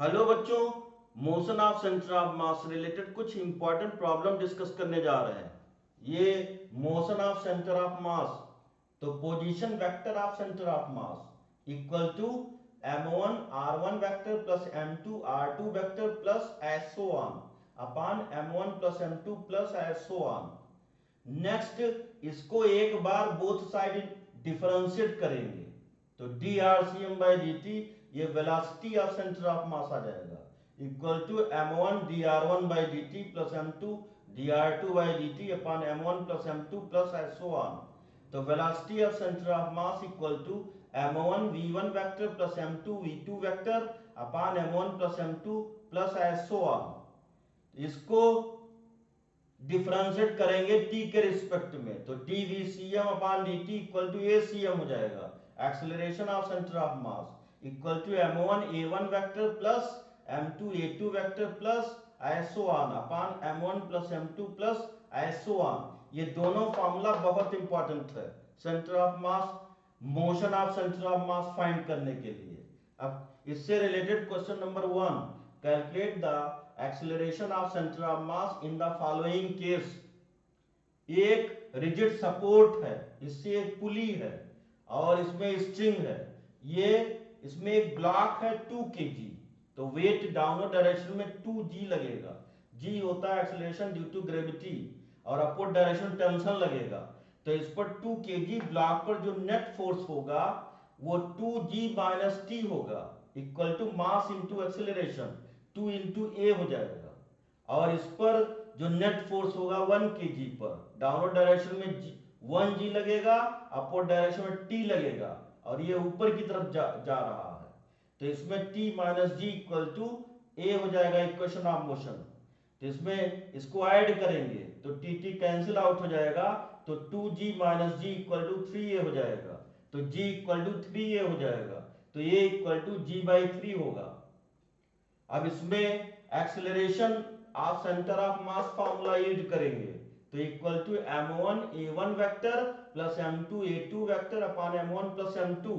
Hello बच्चों, motion of centre of mass related कुछ important problem discuss करने जा रहे हैं। ये motion of centre of mass, तो position vector of centre of mass equal to m1 r1 vector plus m2 r2 vector plus एसो on upon m1 plus m2 plus एसो on. Next, इसको एक बार बोथ साइड डिफरेंशिएट करेंगे तो D R C M by D T, ये velocity of centre of मास आ जाएगा equal to M one D R one by D T plus M two D R two by D T upon M one plus M two plus एसो on. तो velocity of centre of mass equal to M one V one vector plus M two V two vector upon M one plus M two plus एसो on. इसको differentiate करेंगे T के respect में तो D V C M upon D T equal to A C M हो जाएगा। Acceleration of centre of mass equal to M one A one vector plus M two A two vector plus एसो on upon M one plus M two plus एसो on. ये दोनों formula बहुत important है centre of mass, motion of centre of mass find करने के लिए। अब इससे related question number 1, calculate the acceleration of centre of mass in the following case. एक रिजिड सपोर्ट है, इससे एक पुली है और इसमें स्ट्रिंग है। ये इसमें एक ब्लॉक है 2 kg, तो वेट डाउनवर्ड डायरेक्शन में 2g लगेगा। g होता है एक्सेलरेशन ड्यू टू ग्रेविटी और अपवर्ड डायरेक्शन टेंशन लगेगा। तो इस पर 2 kg ब्लॉक पर जो नेट फोर्स होगा वो 2g माइनस टी होगा equal to mass into acceleration 2 into A हो जाएगा। और इस पर जो नेट फोर्स होगा 1 kg पर, डाउनवर्ड डायरेक्शन में 1g लगेगा, अपवर्ड डायरेक्शन में t लगेगा और ये ऊपर की तरफ जा रहा है। तो इसमें t minus G equal to A हो जाएगा इक्वेशन ऑफ मोशन। तो इसमें इसको ऐड करेंगे तो टी टी कैंसिल आउट हो जाएगा तो 2g minus G equal to 3a हो जाएगा। तो g इक्वल टू 3a हो जाएगा तो a equal to g by 3 होगा। अब इसमें acceleration of centre of mass formula use करेंगे तो equal to m1 a1 vector plus m2 a2 vector upon m1 plus m2।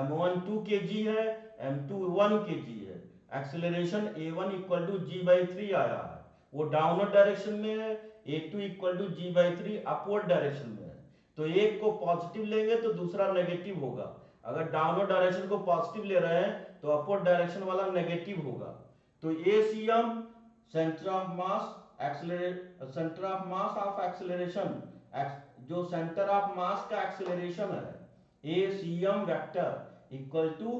m1 2 kg है, m2 1 kg है। Acceleration a1 equal to g by 3 आया है, वो डाउनवर्ड डायरेक्शन में है। a2 equal to g by 3 upward direction में है। तो एक को पॉजिटिव लेंगे तो दूसरा नेगेटिव होगा। अगर डाउनवर्ड डायरेक्शन को पॉजिटिव ले रहे हैं तो अपवर्ड डायरेक्शन वाला नेगेटिव होगा। तो ACM centre of mass centre of mass of acceleration, जो सेंटर ऑफ मास का एक्सेलरेशन है ACM vector equal to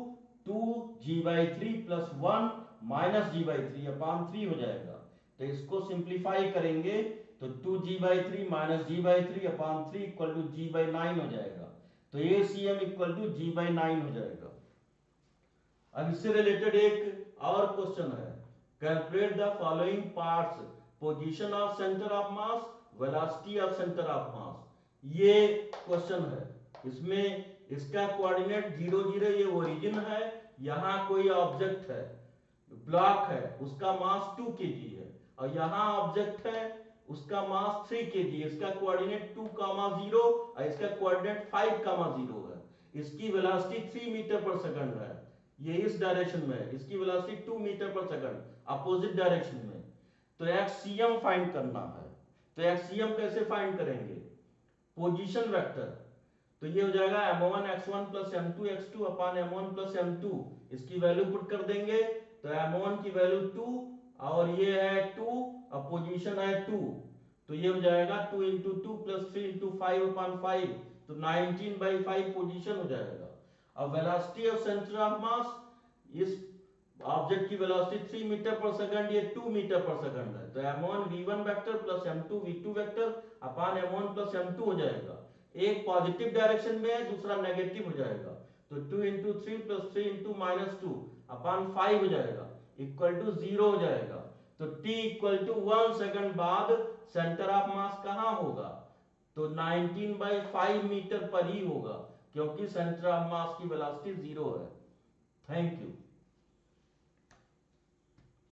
2g/3 plus 1 minus g/3 upon 3 हो जाएगा। तो इसको सिंप्लीफाई करेंगे तो 2g/3 minus g/3 upon 3 equal to g/9 हो जाएगा। तो ACM इक्वल टू g/9 हो जाएगा। अब इससे रिलेटेड एक और क्वेश्चन है, calculate the following parts, position of centre of mass, velocity of centre of मास। ये क्वेश्चन है, इसमें इसका कोऑर्डिनेट 0 0, ये ओरिजिन है। यहाँ कोई ऑब्जेक्ट है, ब्लॉक है, उसका मास 2 kg है और यहाँ ऑब्जेक्ट है, उसका मास 3 kg है। इसका कोऑर्डिनेट 2, 0 और इसका कोऑर्डिनेट 5, 0 है। इसकी वेलोसिटी 3 मीटर पर सेकंड है, ये इस डायरेक्शन में है। इसकी वेलोसिटी 2 मीटर पर सेकंड अपोजिट डायरेक्शन में। तो एक्सीएम फाइंड करना है। तो एक्सीएम कैसे फाइंड करेंगे, पोजीशन वेक्टर। तो ये हो जाएगा m1 x1 plus m2 x2 upon m1 plus m2। इसकी वैल्यू पुट कर देंगे तो m1 की वैल्यू 2 और ये है 2 और पोजीशन है 2। तो ये हो जाएगा 2 इंटू 2 प्लस 3 इंटू 5 अपॉन 5, तो 19/5 पोजीशन हो जाएगा। अब वेलोसिटी ऑफ सेंटर ऑफ मास, इस ऑब्जेक्ट की वेलोसिटी 3 मीटर पर सेकंड, ये 2 मीटर पर सेकंड है। तो m1 v1 vector plus m2 v2 vector upon m1 plus m2 हो जाएगा। एक पॉजिटिव डायरेक्शन में है, दूसरा नेगेटिव हो जाएगा। तो 2 into 3 plus 3 into minus 2 upon 5 हो जाएगा इक्वल टू 0 हो जाएगा। तो t इक्वल टू 1 सेकंड बाद सेंटर ऑफ मास कहाँ होगा, तो 19/5 मीटर पर ही होगा क्योंकि सेंटर ऑफ मास की वेलोसिटी 0 है। Thank you.